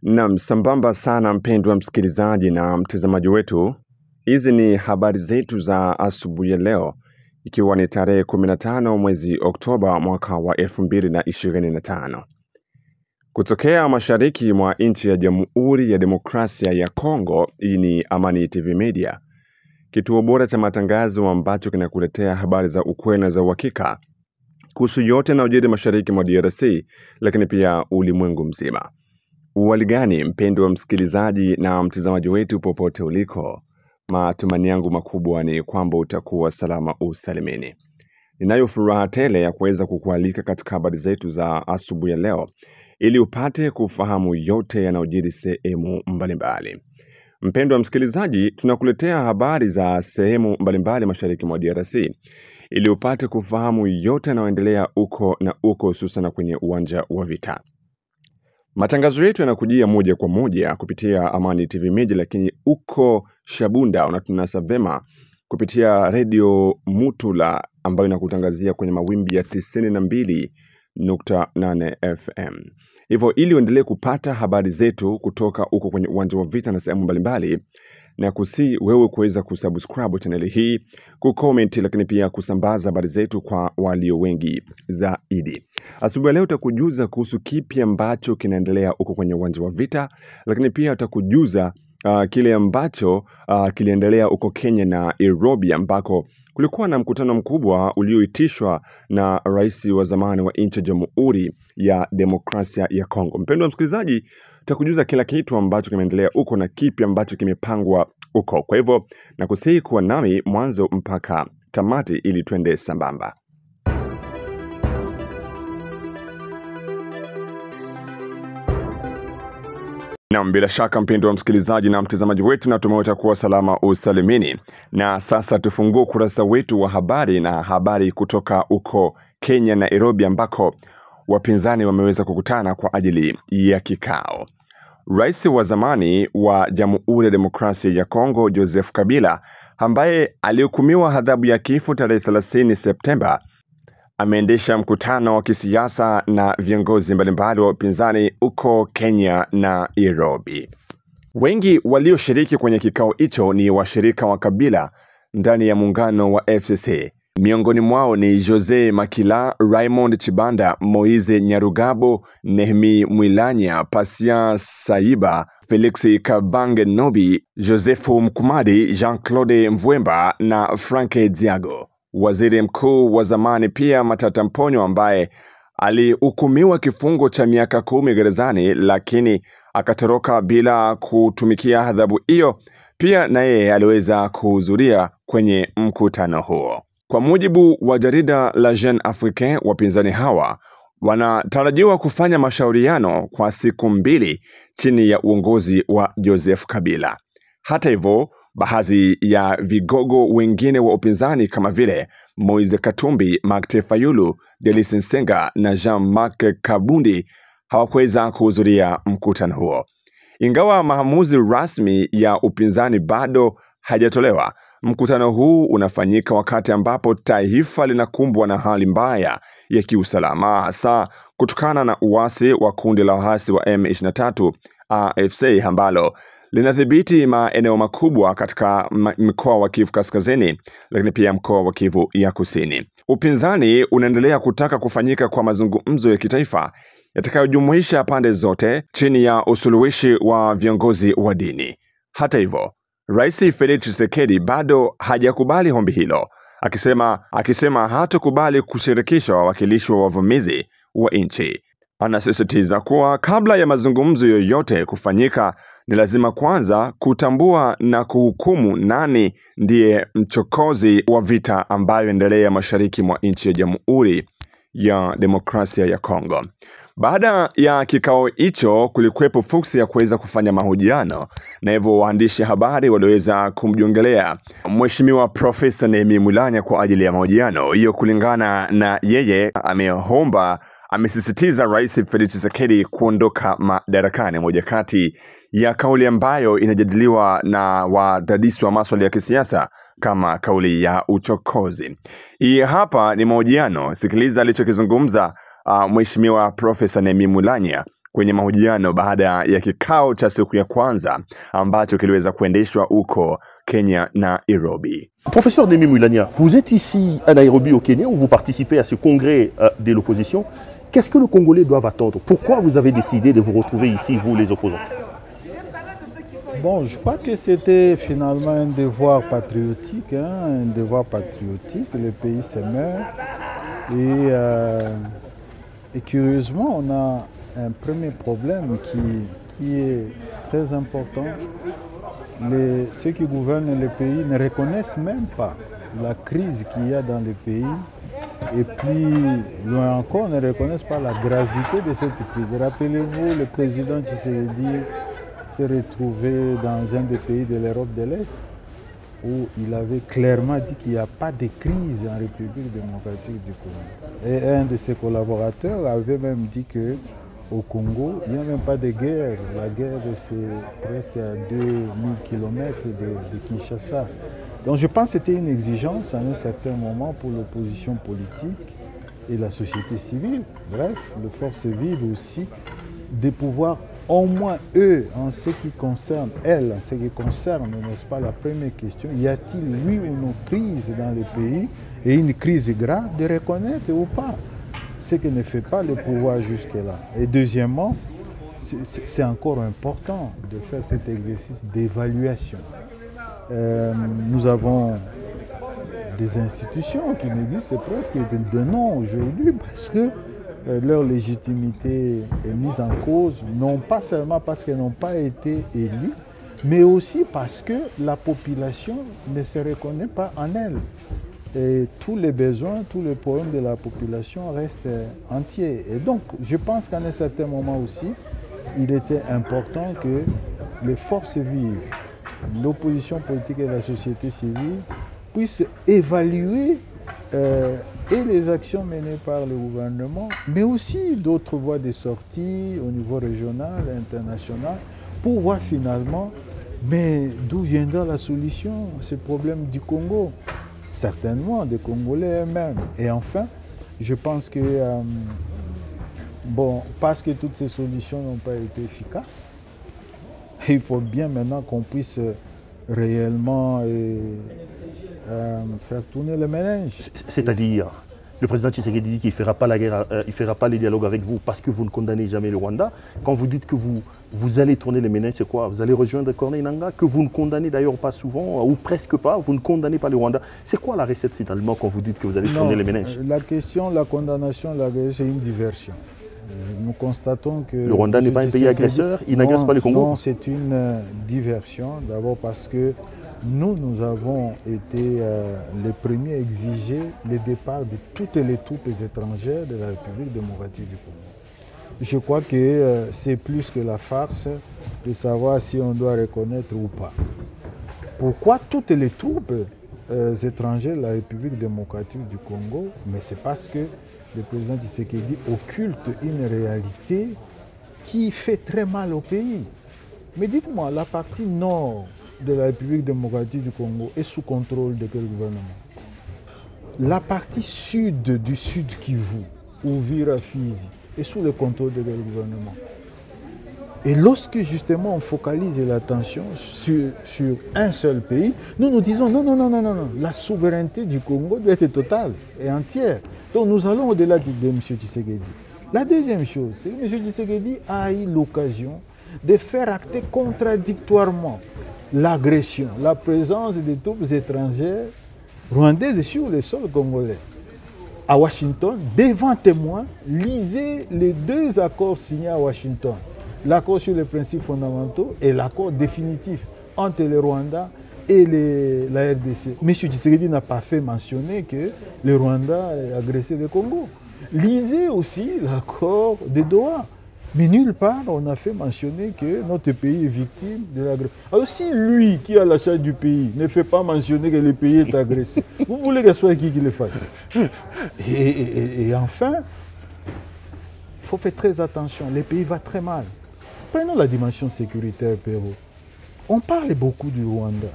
Naam, sambamba sana mpendwa msikilizaji na mtazamaji wetu. Hizi ni habari zetu za asubuhi ya leo, ikiwa ni tarehe 15 mwezi Oktoba mwaka wa 2025. Kutokea mashariki mwa nchi ya Jamhuri ya Demokrasia ya Kongo, hii ni Amani TV Media, kituo bora cha matangazo ambacho kinakuletea habari za ukweli na za uhakika kuhusu yote yanayojiri mashariki mwa DRC, lakini pia ulimwengu mzima. Uhali gani mpendwa msikilizaji na mtazamaji wetu popote uliko? Matumaini yangu makubwa ni kwamba utakuwa salama usalimini. Ninayo furaha tele ya kuweza kukualika katika habari zetu za asubuhi ya leo, ili upate kufahamu yote yanayojiri sehemu mbalimbali. Mpendwa msikilizaji, tunakuletea habari za sehemu mbalimbali mashariki mwa DRC, ili upate kufahamu yote yanayoendelea uko na uko, hususan kwenye uwanja wa vita. Matangazo yetu yanakujia moja kwa moja kupitia Amani TV Media, lakini uko Shabunda unatunasa vema kupitia Radio Mutula ambayo inakutangazia kwenye mawimbi ya 92.8 FM. Hivyo ili uendelee kupata habari zetu kutoka uko kwenye uwanja wa vita na sehemu mbalimbali, na kusi wewe kuweza kusubscribe channel hii, kucomment, lakini pia kusambaza habari zetu kwa walio wengi zaidi. Asubuhi leo utakujuza kuhusu kipi ambacho kinaendelea uko kwenye uwanja wa vita, lakini pia utakujuza kile ambacho kiliendelea uko Kenya na Nairobi, ambako kulikuwa na mkutano mkubwa ulioitishwa na rais wa zamani wa nchi ya Jamhuri ya Demokrasia ya Kongo. Mpendwa msikilizaji, tutakujuza kila kitu ambacho kimeendelea uko na kipi ambacho kimepangwa uko. Kwa hivyo nakusihi kuwa nami mwanzo mpaka tamati ili twende sambamba. Na bila shaka mpendwa msikilizaji na mtazamaji wetu, na tumeweza kuwa salama usalimini. Na sasa tufungue ukurasa wetu wa habari na habari kutoka uko Kenya na Nairobi, ambako wapinzani wameweza kukutana kwa ajili ya kikao. Rais wa zamani wa Jamhuri ya Demokrasia ya Kongo Joseph Kabila, ambaye alihukumiwa adhabu ya kifo tarehe 30 Septemba, ameendesha mkutano wa kisiasa na viongozi mbalimbali wa upinzani uko Kenya na Nairobi. Wengi walioshiriki kwenye kikao hicho ni washirika wa Kabila ndani ya muungano wa FCC. Miongoni mwao ni Jose Makila, Raymond Chibanda, Moise Nyarugabo, Nehemi Mwilanya, Pasia Saiba, Felix Kabange Nobi, Josefu Mkumadi, Jean-Claude Mvwemba na Franke Diago. Waziri mkuu wa zamani pia Matata Mponyo, ambaye alihukumiwa kifungo cha miaka 10 gerezani lakini akatoroka bila kutumikia adhabu hiyo, pia naye aliweza kuhudhuria kwenye mkutano huo. Kwa mujibu wa jarida la Jeune Africain, wapinzani hawa wanatarajiwa kufanya mashauriano kwa siku 2 chini ya uongozi wa Joseph Kabila. Hata hivyo, baadhi ya vigogo wengine wa upinzani kama vile Moise Katumbi, Martin Fayulu, Denis Nsenga na Jean-Marc Kabundi hawakuweza kuhudhuria mkutano huo. Ingawa maamuzi rasmi ya upinzani bado hajatolewa, mkutano huu unafanyika wakati ambapo taifa linakumbwa na hali mbaya ya kiusalama, hasa kutokana na uasi wa kundi la waasi wa M23 AFC ambalo linadhibiti maeneo makubwa katika mkoa wa Kivu Kaskazini, lakini pia mkoa wa Kivu ya Kusini. Upinzani unaendelea kutaka kufanyika kwa mazungumzo ya kitaifa yatakayojumuisha pande zote chini ya usuluhishi wa viongozi wa dini. Hata hivyo, Rais Felix Tshisekedi bado hajakubali ombi hilo, akisema hatakubali kushirikisha wawakilishi wa wavamizi wa nchi. Anasisitiza kuwa kabla ya mazungumzo yoyote kufanyika, ni lazima kwanza kutambua na kuhukumu nani ndiye mchokozi wa vita ambayo endelea mashariki mwa nchi ya Jamhuri ya Demokrasia ya Kongo. Baada ya kikao hicho, kulikuwepo fursa ya kuweza kufanya mahojiano, na hivyo waandishi habari waliweza kumjongelea Mheshimiwa Profesa Nehemi Mwilanya kwa ajili ya mahojiano hiyo. Kulingana na yeye, amesisitiza Rais Felix Tshisekedi kuondoka madarakani, moja kati ya kauli ambayo inajadiliwa na wadadisi wa masuala ya kisiasa kama kauli ya uchokozi. Hii hapa ni mahojiano, sikiliza alichokizungumza Mheshimiwa Profesa Nehemi Mwilanya kwenye mahojiano baada ya kikao cha siku ya kwanza ambacho kiliweza kuendeshwa huko Kenya na Nairobi. Professeur Nemi Moulania, vous êtes ici à Nairobi au Kenya où vous participez à ce congrès de l'opposition. Qu'est-ce que les Congolais doivent attendre? Pourquoi vous avez décidé de vous retrouver ici, vous les opposants? Bon, je crois que c'était finalement un devoir patriotique, un devoir patriotique. Le pays se meurt et curieusement, on a un premier problème qui est très important. Ceux qui gouvernent le pays ne reconnaissent même pas la crise qu'il y a dans le pays. Et puis, loin encore, ne reconnaissent pas la gravité de cette crise. Rappelez-vous, le président Tshisekedi s'est retrouvé dans un des pays de l'Europe de l'Est où il avait clairement dit qu'il n'y a pas de crise en République démocratique du Congo. Et un de ses collaborateurs avait même dit qu'au Congo, il n'y a même pas de guerre. La guerre, c'est presque à 2000 km de Kinshasa. Donc je pense que c'était une exigence à un certain moment pour l'opposition politique et la société civile. Bref, les forces vives aussi, de pouvoir au moins eux, en ce qui concerne elles, en ce qui concerne, n'est-ce pas, la première question, y a-t-il oui ou non crise dans le pays et une crise grave, de reconnaître ou pas, ce que ne fait pas le pouvoir jusque-là. Et deuxièmement, c'est encore important de faire cet exercice d'évaluation. Nous avons des institutions qui nous disent c'est presque des noms aujourd'hui parce que leur légitimité est mise en cause, non pas seulement parce qu'elles n'ont pas été élues, mais aussi parce que la population ne se reconnaît pas en elles. Et tous les besoins, tous les problèmes de la population restent entiers. Et donc, je pense qu'à un certain moment aussi, il était important que les forces vives, l'opposition politique et la société civile puissent évaluer et les actions menées par le gouvernement, mais aussi d'autres voies de sortie au niveau régional et international pour voir finalement mais d'où viendra la solution à ce problème du Congo. Certainement des Congolais eux-mêmes. Et enfin, je pense que, bon, parce que toutes ces solutions n'ont pas été efficaces, il faut bien maintenant qu'on puisse réellement faire tourner le ménage. C'est-à-dire, le président Tshisekedi dit qu'il ne fera pas la guerre, il fera pas les dialogues avec vous parce que vous ne condamnez jamais le Rwanda. Quand vous dites que vous allez tourner les ménages, c'est quoi? Vous allez rejoindre Corneille Nangaa, que vous ne condamnez d'ailleurs pas souvent, ou presque pas, vous ne condamnez pas le Rwanda. C'est quoi la recette finalement quand vous dites que vous allez tourner les ménages? La question, la condamnation, la guerre, c'est une diversion. Nous constatons que... Le Rwanda n'est pas un pays agresseur, il n'agresse pas le Congo? Non, c'est une diversion. D'abord parce que nous avons été les premiers à exiger le départ de toutes les troupes étrangères de la République démocratique du Congo. Je crois que c'est plus que la farce de savoir si on doit reconnaître ou pas. Pourquoi toutes les troupes étrangères de la République démocratique du Congo? Mais c'est parce que le président Tshisekedi occulte une réalité qui fait très mal au pays. Mais dites-moi, la partie nord de la République démocratique du Congo est sous contrôle de quel gouvernement? La partie sud du Sud Kivu, Uvira, Fizi, est sous le contrôle de quel gouvernement? Et lorsque justement on focalise l'attention sur un seul pays, nous disons non, la souveraineté du Congo doit être totale et entière. Donc nous allons au-delà de M. Tshisekedi. La deuxième chose, c'est que M. Tshisekedi a eu l'occasion de faire acter contradictoirement l'agression, la présence des troupes étrangères rwandaises sur le sol congolais. À Washington, devant témoins, lisez les deux accords signés à Washington. L'accord sur les principes fondamentaux et l'accord définitif entre le Rwanda et la RDC. M. Tshisekedi n'a pas fait mentionner que le Rwanda a agressé le Congo. Lisez aussi l'accord de Doha. Mais nulle part on a fait mentionner que notre pays est victime de l'agression. Alors si lui qui a la charge du pays ne fait pas mentionner que le pays est agressé, vous voulez que ce soit qui le fasse? Et enfin, il faut faire très attention, le pays va très mal. Prenons la dimension sécuritaire, Pérou. On parle beaucoup du Rwanda.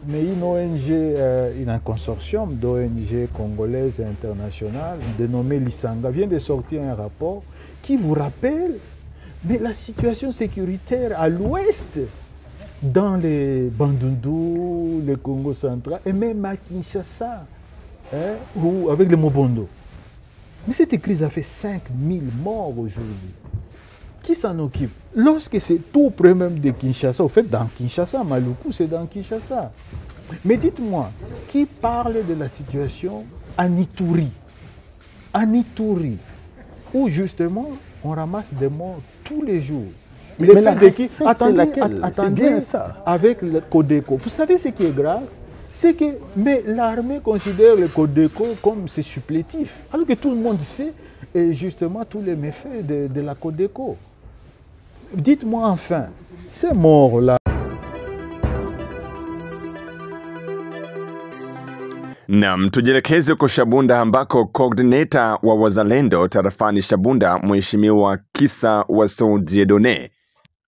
Mais une ONG, un consortium d'ONG congolaises et internationales, dénommé Lisanga, vient de sortir un rapport qui vous rappelle Mais la situation sécuritaire à l'ouest, dans les Bandundu, le Congo central, et même à Kinshasa, ou avec le Mobondo. Mais cette crise a fait 5000 morts aujourd'hui. Qui s'en occupe? Lorsque c'est tout près même de Kinshasa, au fait, dans Kinshasa, Maluku, c'est dans Kinshasa. Mais dites-moi, qui parle de la situation à Ituri? À Ituri, où justement, on ramasse des morts tous les jours. Mais la Attendez, avec le Codeco. Vous savez ce qui est grave? C'est que l'armée considère le Codeco comme c'est supplétif. Alors que tout le monde sait justement tous les méfaits de la Codeco. Dites-moi enfin, ces morts-là. Naam, tujielekeze huko Shabunda ambako coordinator wa wazalendo tarafani Shabunda Mheshimiwa Kisa Waso Dieudonne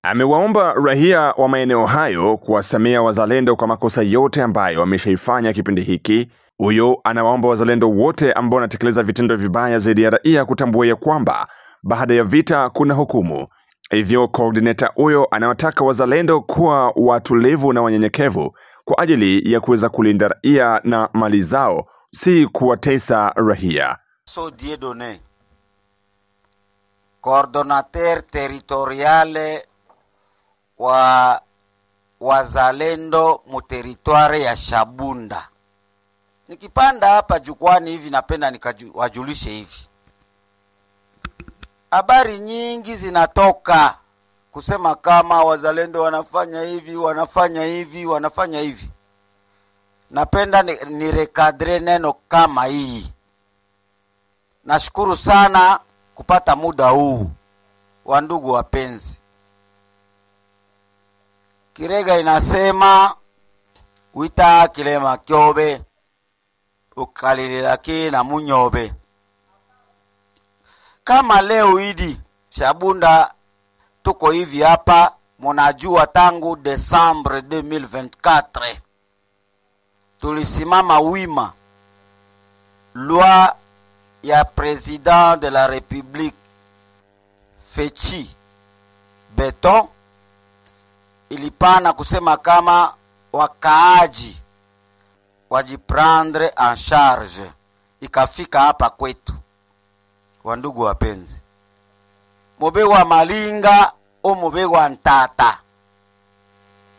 amewaomba raia wa maeneo hayo kuwasamea wazalendo kwa makosa yote ambayo wameshaifanya kipindi hiki. Huyo anawaomba wazalendo wote ambao wanatekeleza vitendo vibaya zaidi ya raia kutambua ya kwamba baada ya vita kuna hukumu. Hivyo coordinator huyo anawataka wazalendo kuwa watulivu na wanyenyekevu kwa ajili ya kuweza kulinda raia na mali zao, si kuwatesa raia. So Dieudonne, coordinateur territoriale wa wazalendo mu territoire ya Shabunda. Nikipanda hapa jukwani hivi napenda nikawajulishe hivi. Habari nyingi zinatoka kusema kama wazalendo wanafanya hivi, wanafanya hivi, wanafanya hivi. Napenda ni recadre neno kama hii. Nashukuru sana kupata muda huu, wandugu wapenzi. Kirega inasema wita kilema kyobe ukalililaki na munyobe. Kama leo idi Shabunda tuko hivi hapa, munajua tangu Desembre 2024 tulisimama wima. Loi ya President de la République Fechi Beton ilipana kusema kama wakaaji wajiprendre en charge. Ikafika hapa kwetu, wandugu wapenzi. Mubegwa Malinga o mubegwa Ntata,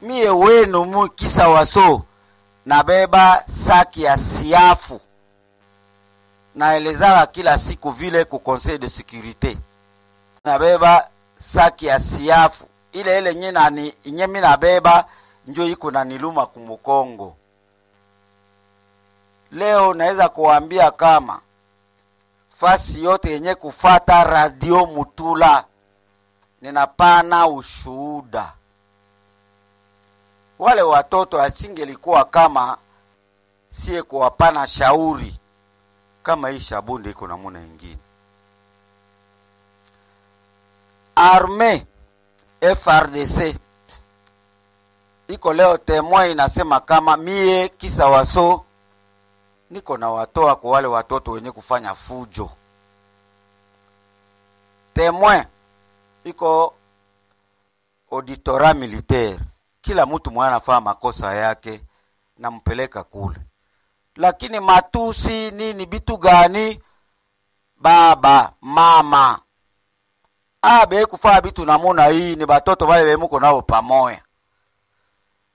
mie wenu mu Kisa Waso nabeba saki ya siafu, naelezaka kila siku vile ku Conseil de Sécurité. Nabeba saki ya siafu ile nye mimi nabeba njo iko na niluma kumukongo. Leo naweza kuambia kama fasi yote yenye kufata radio Mutula ninapana ushuhuda. Wale watoto asingelikuwa kama sie kuwapana shauri kama hii Shabunda iko namuna nyingine. Armée FRDC iko leo Témoin inasema kama mie Kisa Waso niko na watoa kwa wale watoto wenye kufanya fujo. Témoin iko auditorat militaire, kila mtu mwana anafanya makosa yake na mpeleka kule. Lakini matusi nini bitu gani? Baba, mama, abe kufanya bitu namuna hii ni batoto wale wemuko nao pamoja.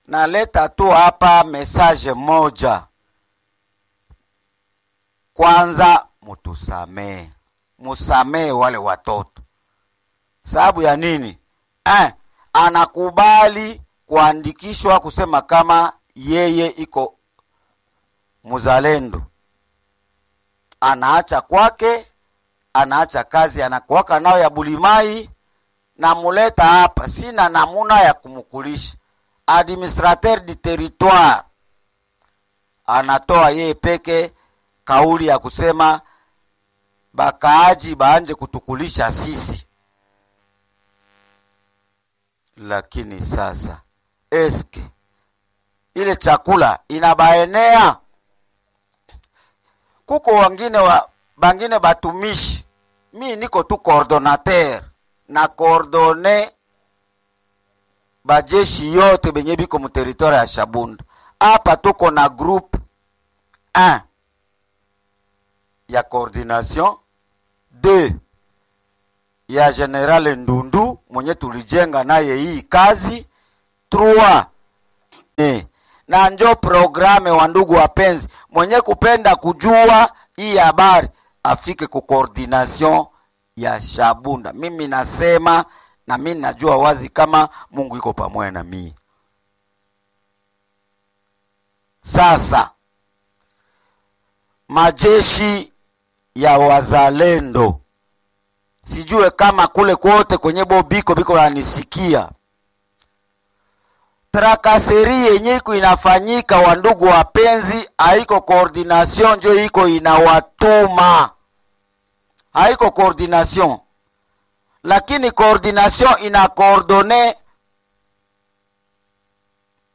Na leta tu hapa message moja. Kwanza mutusamee. Musamee wale watoto. Sababu ya nini? Anakubali kuandikishwa kusema kama yeye iko muzalendo. Anaacha kwake, anaacha kazi anakuwaka nao ya Bulimai, na muleta hapa, sina namuna ya kumukulisha. Administrateur du territoire anatoa yeye peke kauli ya kusema bakaaji baanje kutukulisha sisi. Lakini sasa eske ile chakula inabaenea? Kuko wengine bangine batumishi, mi niko tu coordinateur, na coordonner bajeshi yote benye biko mu territoire ya Shabunda. Hapa tuko na groupe 1 ya coordination, 2 ya General Ndundu mwenye tulijenga naye hii kazi, 3 na njo programe wa ndugu wapenzi, mwenye kupenda kujua hii habari afike ku coordination ya Shabunda. Mimi nasema na mimi najua wazi kama Mungu iko pamoja na mimi. Sasa majeshi ya wazalendo, sijue kama kule kwote kwenye biko wananisikia. Trakaseri yenye inafanyika wa ndugu wapenzi, haiko coordination njo iko inawatuma. Haiko coordination. Lakini coordination ina coordonner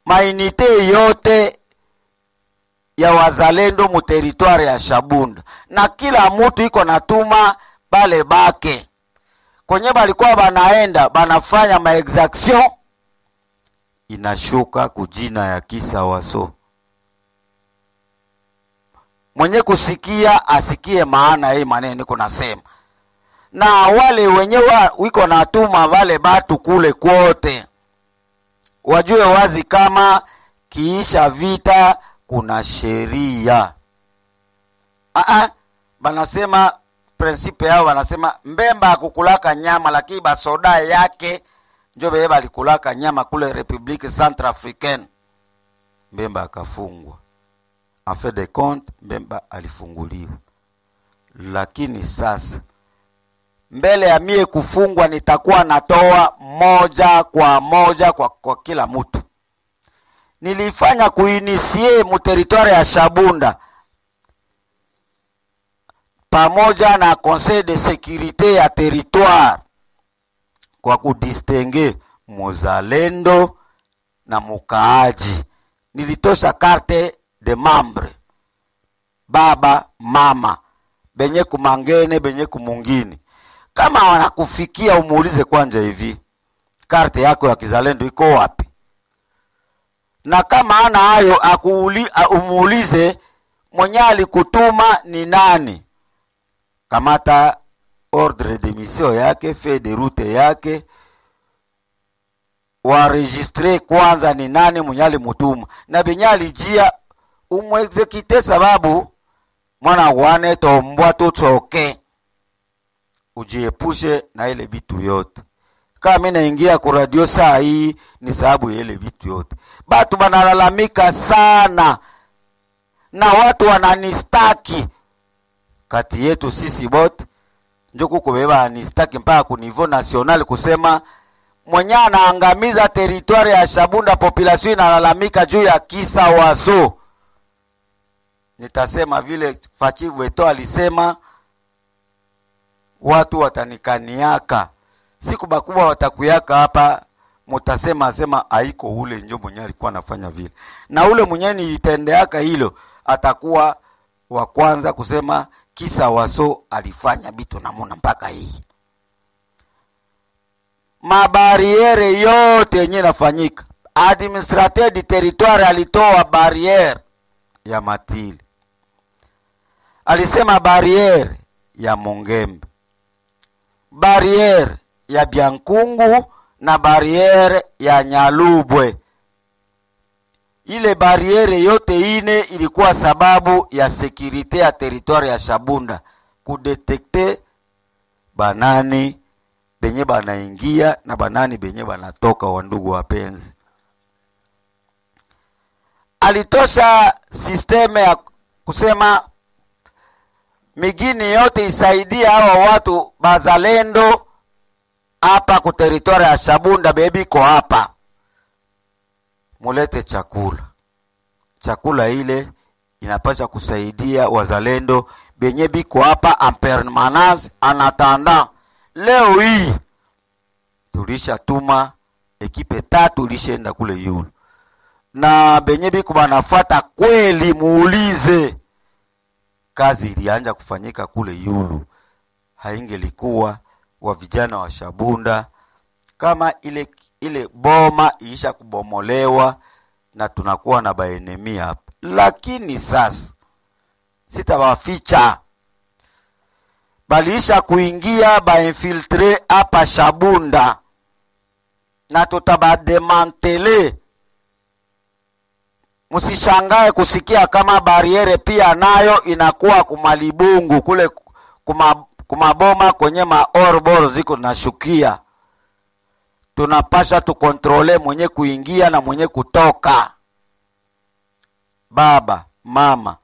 mainite yote ya wazalendo mu territoire ya Shabunda. Na kila mtu iko natuma bale bake. Kwenye balikuwa banaenda banafanya maexaction, inashuka kujina ya Kisawaso. Mwenye kusikia asikie maana hii maneno niko nasema. Na wale wenyewe wiko natuma wale batu kule kwote, wajue wazi kama kiisha vita kuna sheria. Banasema prinsipe yao, banasema Mbemba kukulaka nyama, lakini basoda yake njo beba alikulaka nyama kule Republique Centrafricaine. Mbemba akafungwa. En fait de compte Mbemba alifunguliwa. Lakini sasa mbele ya mie kufungwa nitakuwa natoa moja kwa kila mtu. Nilifanya kuinisie mu territoire ya Shabunda pamoja na Conseil de sécurité ya territoire kwa kudistingue muzalendo na mukaaji. Nilitosha carte de membre, baba mama, benye kumangene benye kumungini. Kama wanakufikia umuulize kwanja hivi, karte yako ya kizalendo iko wapi? Na kama ana hayo umuulize mwenye alikutuma ni nani. Kamata ordre de mission yake, feuille de route yake, waregistre kwanza ni nani mwenye alimutuma. Na benye alijia umwexekite, sababu mwana wane tombwa tutoke. Ujiepushe na ile bitu yote. Kama mimi naingia ku radio saa hii ni sababu ile bitu yote. Batu banalalamika sana na watu wananistaki. Kati yetu sisi bote njo kukubeba anistaki mpaka ku niveau national kusema mwenye anaangamiza territoire ya Shabunda, population inalalamika juu ya Kisawaso. Nitasema vile Fachivu Eto alisema, watu watanikaniaka. Siku bakubwa watakuyaka hapa, mutasema haiko ule njo mwenye alikuwa anafanya vile. Na ule mwenye nitendeaka hilo atakuwa wa kwanza kusema Kisawaso alifanya bitu namuna mpaka hii. Mabariere yote yenye nafanyika. Administrateur du territoire alitoa barriere ya Matili. Alisema barriere ya Mongembe, barriere ya Biankungu na barriere ya Nyalubwe. Ile barriere yote ine ilikuwa sababu ya sekirite ya territoire ya Shabunda, kudetekte banani benye banaingia na banani benye banatoka. Wa ndugu wapenzi, alitosha sisteme ya kusema migini yote isaidia hawa watu bazalendo hapa ku territoire ya Shabunda. Bebi ko hapa, mulete chakula ile inapasha kusaidia wazalendo benye biko hapa en permanence en attendant. Leo hii tulisha tuma ekipe 3 lishaenda kule Yulu, na benye biko banafuata kweli, muulize kazi ilianja kufanyika kule Yulu, haingelikuwa wa vijana wa Shabunda kama ile boma iisha kubomolewa na tunakuwa na baenemi hapa. Lakini sasa sitawaficha, baliisha kuingia bainfiltre hapa Shabunda na tutabademantele. Musishangae kusikia kama bariere pia nayo inakuwa kumalibungu kule kumaboma kwenye maorbor ziko nashukia. Tunapasha tukontrole mwenye kuingia na mwenye kutoka. Baba, mama,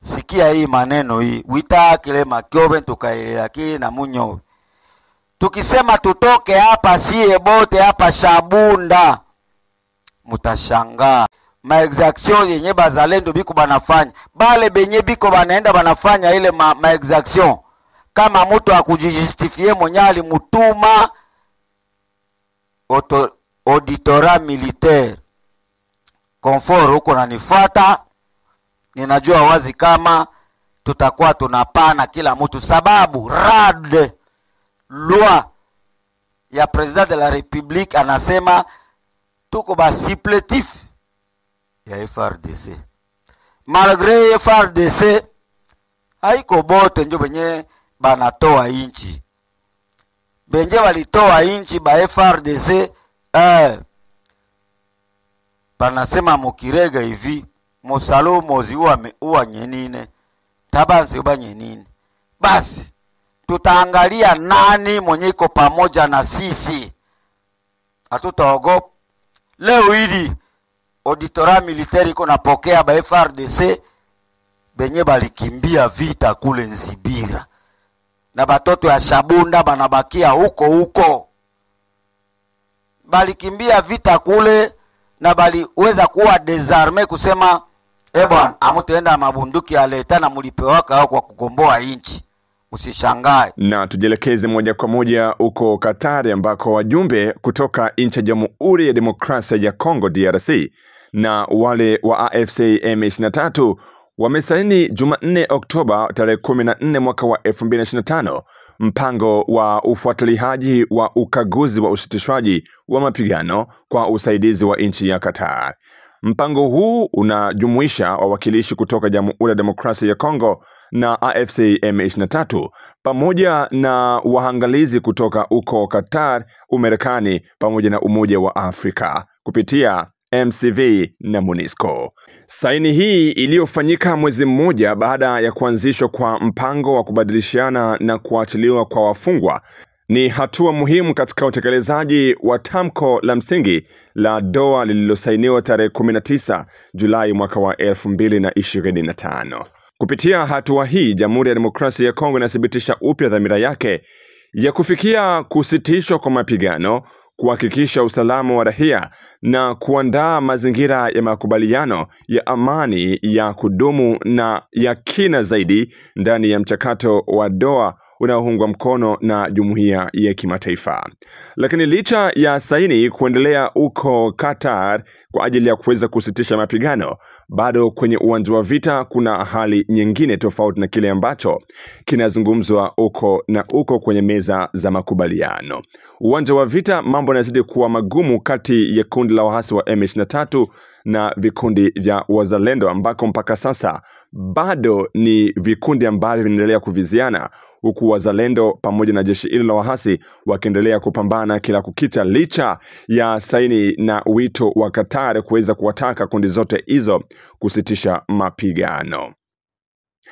sikia hii maneno hii. Wita kile makiobe tukaelea kii na munyo. Tukisema tutoke hapa siye bote hapa Shabunda, mutashangaa. Maexaction yenye bazalendo biko banafanya. Bale benye biko banaenda banafanya ile maexaction. Kama mtu akujijustifie monyali mutuma auditorat militaire. Confort huko nanifuata. Ninajua wazi kama tutakuwa tunapana kila mtu, sababu rad loi ya president de la republique anasema tuko ba supplétif ya FRDC. Malgré FRDC haiko bote njo benye banatoa inchi. Benje walitoa inchi ba FRDC banasema mukirega hivi musalo mozi uwa nyenine tabansi uba nyenine. Basi tutaangalia nani mwenye iko pamoja na sisi, hatutaogopa. Leo hili auditorat militaire iko napokea ba FRDC benye balikimbia vita kule Nzibira, na batoto ya Shabunda banabakia huko. Balikimbia vita kule na baliweza kuwa desarme kusema bwana amutaenda mabunduki ya leta na mulipewaka au kwa kukomboa inchi. Usishangae. Na tujelekeze moja kwa moja uko Katari ambako wajumbe kutoka nchi ya Jamhuri ya Demokrasia ya Kongo DRC na wale wa AFC M23 wamesaini Jumanne Oktoba tarehe 14 mwaka wa 2025 mpango wa ufuatiliaji wa ukaguzi wa usitishwaji wa mapigano kwa usaidizi wa nchi ya Qatar. Mpango huu unajumuisha wawakilishi kutoka Jamhuri ya Demokrasia ya Kongo na AFC M23 pamoja na waangalizi kutoka uko Qatar, Umarekani pamoja na Umoja wa Afrika kupitia MCV na MONUSCO. Saini hii iliyofanyika mwezi mmoja baada ya kuanzishwa kwa mpango wa kubadilishana na kuachiliwa kwa wafungwa ni hatua muhimu katika utekelezaji wa tamko la msingi la Doha lililosainiwa tarehe 19 Julai mwaka wa 2025. Kupitia hatua hii, Jamhuri ya Demokrasia ya Kongo inathibitisha upya dhamira yake ya kufikia kusitishwa kwa mapigano, kuhakikisha usalama wa raia na kuandaa mazingira ya makubaliano ya amani ya kudumu na ya kina zaidi ndani ya mchakato wa Doha unaoungwa mkono na jumuiya ya kimataifa. Lakini licha ya saini kuendelea uko Qatar kwa ajili ya kuweza kusitisha mapigano, bado kwenye uwanja wa vita kuna hali nyingine tofauti na kile ambacho kinazungumzwa uko kwenye meza za makubaliano. Uwanja wa vita mambo yanazidi kuwa magumu kati ya kundi la waasi wa M23 na vikundi vya wazalendo ambako mpaka sasa bado ni vikundi ambavyo vinaendelea kuviziana, huku wazalendo pamoja na jeshi hilo la waasi wakiendelea kupambana kila kukicha licha ya saini na wito wa Qatar kuweza kuwataka kundi zote hizo kusitisha mapigano.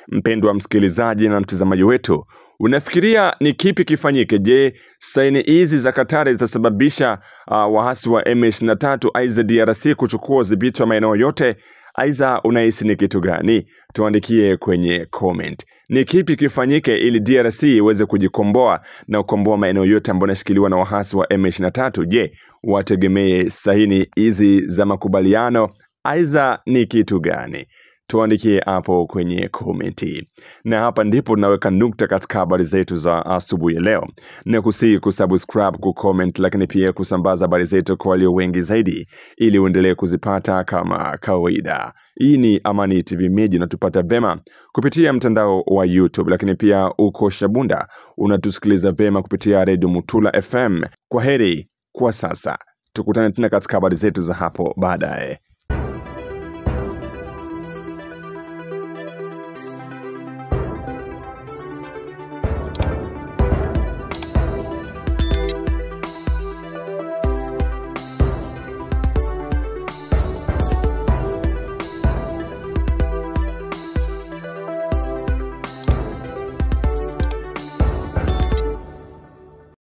Mpendwa msikilizaji na mtazamaji wetu, unafikiria ni kipi kifanyike? Je, saini hizi za Qatar zitasababisha waasi wa M23 aiza DRC kuchukua udhibiti wa maeneo yote? Aiza unahisi ni kitu gani? Tuandikie kwenye comment. Ni kipi kifanyike ili DRC iweze kujikomboa na kukomboa maeneo yote ambayo yanashikiliwa na waasi wa M23? Je, wategemee saini hizi za makubaliano? Aiza ni kitu gani? tuandikie hapo kwenye komenti. Na hapa ndipo tunaweka nukta katika habari zetu za asubuhi ya leo. Na kusihi kusubscribe, kucomment, lakini pia kusambaza habari zetu kwa walio wengi zaidi ili uendelee kuzipata kama kawaida. Hii ni Amani TV Media, na tupata vema kupitia mtandao wa YouTube, lakini pia uko Shabunda unatusikiliza vema kupitia Radio Mutula FM. Kwa heri kwa sasa. Tukutane tena katika habari zetu za hapo baadaye.